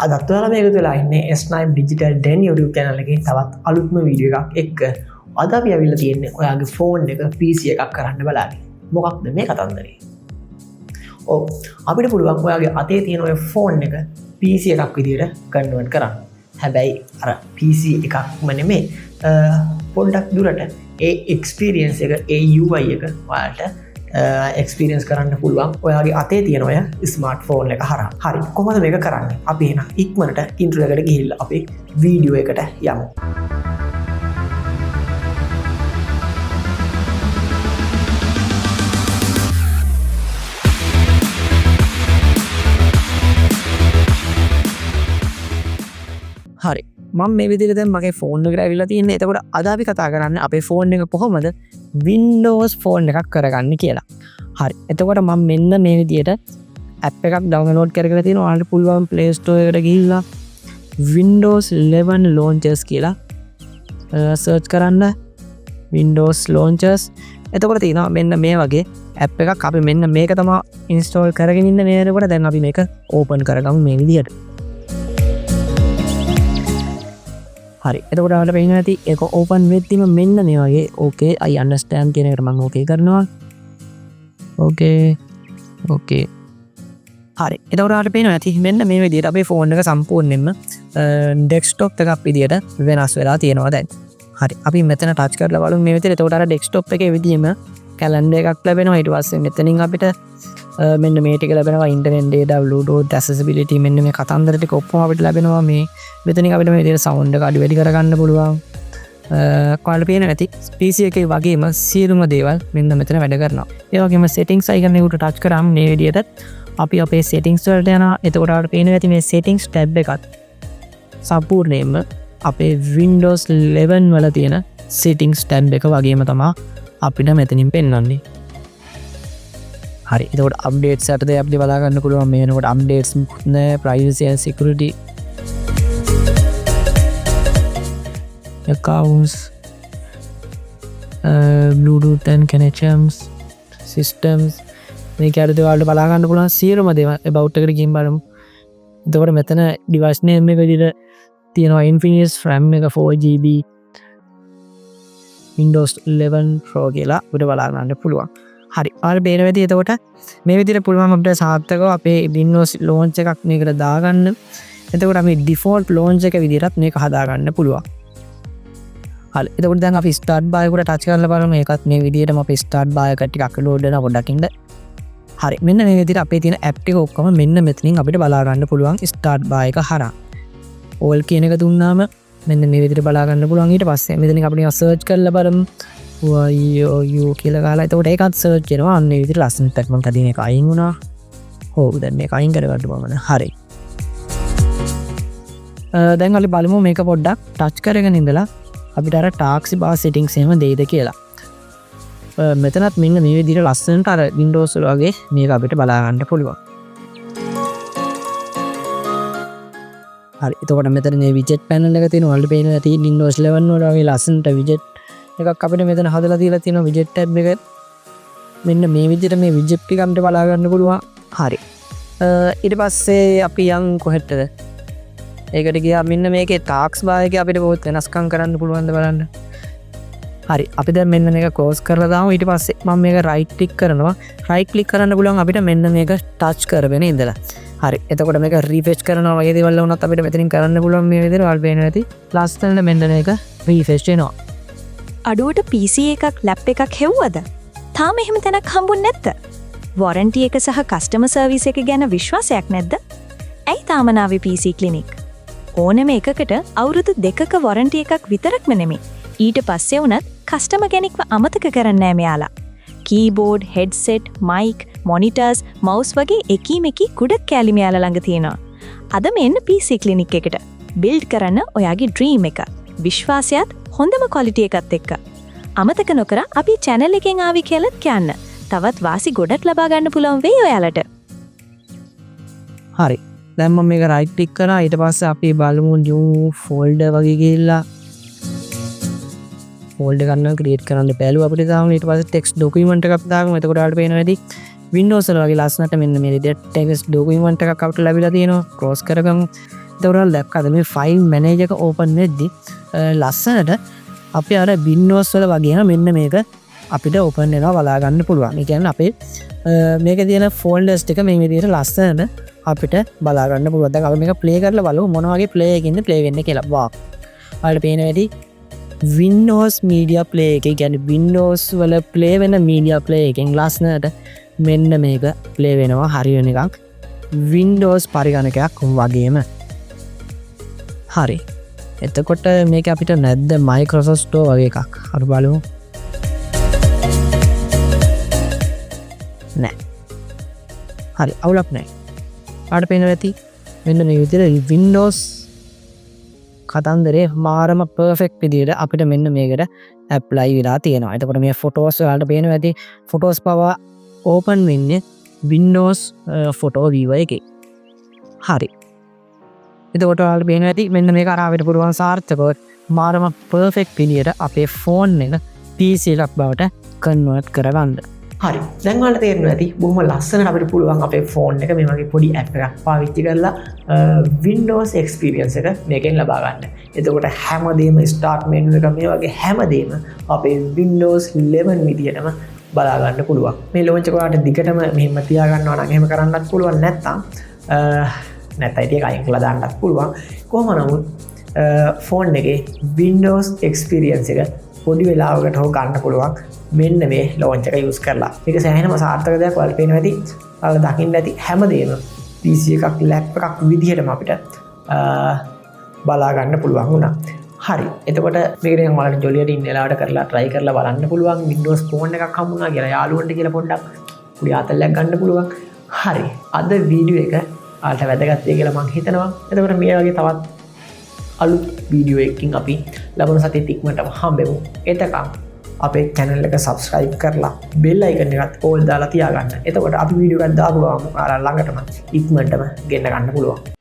අදත් ඔයාලා මේක තුලා ඉන්නේ S9 Digital Den YouTube channel එකේ තවත් අලුත්ම වීඩියෝ එකක් එක්ක. අද අපි අවිල්ලා තියෙන්නේ ඔයාගේ ෆෝන් එක PC එකක් කරන්න බලන්න. මොකක්ද මේ කතන්දරේ? ඔව් අපිට පුළුවන් ඔයාගේ අතේ තියෙන ඔය ෆෝන් එක PC එකක් විදියට කන්වර්ට් කරන්න. හැබැයි අර PC එකක්ම නෙමෙයි පොඩ්ඩක් දුරට ඒ එක්ස්පීරියන්ස් එක ඒ UI එක ඔයාලට එක්ස්පීරියන්ස් කරන්න පුළුවන් ඔයාගේ අතේ තියෙන ඔය ස්මාර්ට් ෆෝන් එක හරහා. හරි කොහොමද මේක කරන්නේ? අපි එහෙනම් ඉක්මනට ඉන්ට්‍රෝ එකට ගිහිල්ලා අපි වීඩියෝ එකට යමු. හරි මම මේ විදිහට දැන් මගේ ෆෝන් එකට ඇවිල්ලා තියෙන්නේ. එතකොට අද අපි කතා කරන්නේ අපේ ෆෝන් එක කොහොමද Windows ෆෝන් එකක් කරගන්නේ කියලා. හරි එතකොට මම මෙන්න මේ විදිහට ඇප් එකක් ඩවුන්ලෝඩ් කරගෙන තියෙනවා. ඔයාලට පුළුවන් Play Store එකට ගිහිල්ලා Windows 11 launchers කියලා සර්ච් කරන්න. Windows launchers එතකොට තියෙනවා මෙන්න මේ වගේ ඇප් එකක්. අපි මෙන්න මේක තමයි ඉන්ස්ටෝල් කරගෙන ඉන්න මේ වෙනකොට. දැන් අපි මේක ඕපන් කරගමු මේ විදිහට. හරි එතකොට ඔයාලට පේනවා ඇති ඒක ඕපන් වෙද්දිම මෙන්න මේ වගේ ඕකේ I understand කියන එකට මම ඕකේ කරනවා. ඕකේ හරි එතකොට ඔයාලට පේනවා ඇති මෙන්න මේ විදිහට අපේ ෆෝන් එක සම්පූර්ණයෙන්ම ඩෙස්ක්ටොප් එකක් විදිහට වෙනස් වෙලා තියෙනවා දැන්. හරි අපි මෙතන ටච් කරලා බලමු මේ විදිහට. එතකොට අර ඩෙස්ක්ටොප් එකේ විදිහම කැලෙන්ඩර් එකක් ලැබෙනවා. ඊට පස්සේ මෙතනින් අපිට මෙන්න මේ ටික ලැබෙනවා. ඉන්ටර්නෙට් data, bluetooth, accessibility මෙන්න මේ කතන්දර ටික ඔක්කොම අපිට ලැබෙනවා. මේ මෙතනින් අපිට මේ විදිහට සවුන්ඩ් එක අඩු වැඩි කරගන්න පුළුවන්. ඔයාලට පේනවා ඇති PC එකේ වගේම සියලුම දේවල් මෙන්න මෙතන වැඩ කරනවා. ඒ වගේම settings icon එකට ටච් කරාම මේ විදිහට අපි අපේ settings වලට යනවා. එතකොට ඔයාලට පේනවා ඇති මේ settings tab එකත් සම්පූර්ණයෙන්ම අපේ Windows 11 වල තියෙන settings tab එක වගේම තමයි අපිට මෙතනින් පෙන්වන්නේ. හරි එතකොට අප්ඩේට්ස් යටතේ අපිට බලා ගන්න පුළුවන්. මේ වෙනකොට අප්ඩේට්ස් නෑ, privacy and security, accounts, bluetooth and connections, systems මේ කැරේ වලට බලා ගන්න පුළුවන් සියලුම දේවල් about එකට ගිහින් බලමු. එතකොට මෙතන device name එක විදිහට තියෙනවා Infinix RAM එක 4GB Windows 11 Pro කියලා අපිට බලා ගන්න පුළුවන්. හරි ඔයාලා බේර වෙදී. එතකොට මේ විදිහට පුළුවන් අපිට සාර්ථකව අපේ Windows launch එකක් මේකට දාගන්න. එතකොට අපි default launch එක විදිහටත් මේක හදාගන්න පුළුවන්. හරි එතකොට දැන් අපි start bar එකට touch කරලා බලමු. ඒකත් මේ විදිහටම අපි start bar එක ටිකක් load වෙනවා පොඩ්ඩක් ඉන්න. හරි මෙන්න මේ විදිහට අපේ තියෙන app ටික ඔක්කොම මෙන්න මෙතනින් අපිට බලා ගන්න පුළුවන් start bar එක හරහා. all කියන එක දුන්නාම මෙන්න මේ විදිහට බලා ගන්න පුළුවන්. ඊට පස්සේ මෙතනින් අපිට search කරලා බලමු. you කියලා ගහලා එතකොට ඒකත් search වෙනවා. අන්න මේ විදිහට ලස්සනට මම කදින එක අයින් වුණා. ඔව් දැන් මේක අයින් කරගන්න බලන්න. හරි දැන් අපි බලමු මේක පොඩ්ඩක් touch කරගෙන ඉඳලා අපිට අර task bar settings එහෙම දෙයිද කියලා. මෙතනත් මෙන්න මේ විදිහට ලස්සනට අර Windows වල වගේ මේක අපිට බලා ගන්න පුළුවන්. හරි එතකොට මෙතන මේ widget panel එක තියෙනවා. ඔයාලට පේනවා ඇති Windows 11 වල වගේ ලස්සනට widget එකක් අපිට මෙතන හදලා තියලා තියෙනවා. widget tab එක මෙන්න මේ විදිහට මේ widget ටික අපිට බලා ගන්න පුළුවන්. හරි ඊට පස්සේ අපි යන් කොහෙටද? ඒකට ගියා මෙන්න මේකේ task bar එකේ අපිට බොහොත් වෙනස්කම් කරන්න පුළුවන්ද බලන්න. හරි අපි දැන් මෙන්න මේක close කරලා දාමු. ඊට පස්සේ මම මේක right click කරනවා. right click කරන්න පුළුවන් අපිට මෙන්න මේක touch කරගෙන ඉඳලා. හරි එතකොට මේක refresh කරනවා වගේ දේවල් වුණත් අපිට මෙතනින් කරන්න පුළුවන් මේ විදිහට. ඔයාලට පේනවා ඇති ලස්සනට මෙන්න මේක refresh වෙනවා. අඩුවට PC එකක් ලැප් එකක් හෙව්වද? තාම එහෙම තැනක් හම්බුන්නේ නැද්ද? වොරන්ටි එක සහ කස්ටමර් සර්විස් එක ගැන විශ්වාසයක් නැද්ද? ඇයි තාම නාවේ PC ක්ලිනික්? ඕනෑම එකකට අවුරුදු 2ක වොරන්ටි එකක් විතරක්ම නෙමෙයි. ඊට පස්සේ වුණත් කස්ටමර් කෙනෙක්ව අමතක කරන්නේ නැහැ මෙයාලා. Keyboard, headset, mic, monitors, mouse වගේ එකීමෙකී කුඩක් කැලි මෙයාලා ළඟ තියෙනවා. අද මෙන්න PC ක්ලිනික් එකට බිල්ඩ් කරන්න ඔයාගේ ඩ්‍රීම් එක. විශ්වාසයත් හොඳම ක්වොලිටි එකත් එක්ක. අමතක නොකර අපි channel එකෙන් ආවි කියලාත් කියන්න. තවත් වාසි ගොඩක් ලබා ගන්න පුළුවන් වෙයි ඔයාලට. හරි දැන් මම මේක right click කරා. ඊට පස්සේ අපි බලමු new folder වගේ ගිහිල්ලා folder ගන්න create කරන්න බැලුව අපිට දාමු. ඊට පස්සේ text document එකක් දාගමු. එතකොට ඔයාලට පේනවා ඇති Windows වල වගේ ලස්සනට මෙන්න මේ විදිහට text document එකක් අපිට ලැබිලා තියෙනවා. close කරගමු. දවරල් දැක්කද මේ ෆයිල් මැනේජ එක ඕපන් වෙද්දි ලස්සනට අපි අර බින්නෝස් වල වගේ මෙන්න මේක අපිට ඕපන් වෙනවා බලාගන්න පුළුවන්. ඒ කියන්නේ අපේ මේක තියෙන ෆෝල්ඩර්ස් ටික මේ විදිහට ලස්සනට අපිට බලාගන්න පුළුවන්. දැන් අපි මේක ප්ලේ කරලා බලමු මොන වගේ ප්ලේ එකකින්ද ප්ලේ වෙන්නේ කියලා. වා. ඔයාලට පේන වැඩි Windows Media Player එකේ කියන්නේ Windows වල ප්ලේ වෙන media player එකෙන් ලස්සනට මෙන්න මේක ප්ලේ වෙනවා හරියන එකක් Windows පරිගණකයක් වගේම. හරි. එතකොට මේක අපිට නැද්ද Microsoft Store වගේ එකක්? අර බලමු. නෑ. හරි අවුලක් නෑ. ආට පේනවා ඇති මෙන්න මේ විදිහට Windows කතන්දරේ මාරම පර්ෆෙක්ට් විදිහට අපිට මෙන්න මේකට ඇප්ලයි වෙලා තියෙනවා. එතකොට මේ ෆොටෝස් වලට පේනවා ඇති ෆොටෝස් පවා ඕපන් වෙන්නේ Windows ෆොටෝ viewer එකේ. හරි. එතකොට ඔයාලට පේනවා ඇති මෙන්න මේක අර අපිට පුළුවන් සාර්ථකව මාරම පර්ෆෙක්ට් විදිහට අපේ ෆෝන් එක PC එකක් බවට කන්වර්ට් කරගන්න. හරි. දැන් ඔයාලට තේරෙනවා ඇති බොහොම ලස්සනට අපිට පුළුවන් අපේ ෆෝන් එක මේ වගේ පොඩි ඇප් එකක් පාවිච්චි කරලා Windows experience එක මේකෙන් ලබා ගන්න. එතකොට හැමදේම start menu එක මේ වගේ හැමදේම අපේ Windows 11 විදියටම බලා ගන්න පුළුවන්. මේ launch එක ඔයාලට දිගටම මෙහෙම තියා ගන්නවා නම් එහෙම කරන්නත් පුළුවන්. නැත්නම් ඒක අයින් කරලා දාන්නත් පුළුවන්. කොහොම නමුත් ෆෝන් එකේ Windows experience එක පොඩි වෙලාවකට හෝ ගන්න පුළුවන් මෙන්න මේ launch එක use කරලා. මේක සෑහෙනම සාර්ථක දෙයක්. ඔයාලට පේනවා ඇති. ඔයාලා දකින්න ඇති හැමදේම PC එකක් lap එකක් විදිහටම අපිට බලා ගන්න පුළුවන් වුණා. හරි. එතකොට මේක නිකන් ඔයාලට ජොලියට ඉන්න වෙලාවට කරලා try කරලා බලන්න පුළුවන්. Windows phone එකක් හම්බුණා කියලා යාළුවන්ට කියලා පොඩ්ඩක් පුඩි ආතල්ලයක් ගන්න පුළුවන්. හරි. අද වීඩියෝ එක ඔයාලට වැදගත් වෙයි කියලා මම හිතනවා. එතකොට මේ වගේ තවත් අලුත් වීඩියෝ එකකින් අපි ලබන සතියේ ඉක්මනටම හම්බෙමු. එතකම් අපේ channel එක subscribe කරලා bell icon එකත් all දාලා තියාගන්න. එතකොට අපි වීඩියෝ එකක් දාපු ගමන් ඔයාලා ළඟටම ඉක්මනටම ගෙන්න ගන්න පුළුවන්.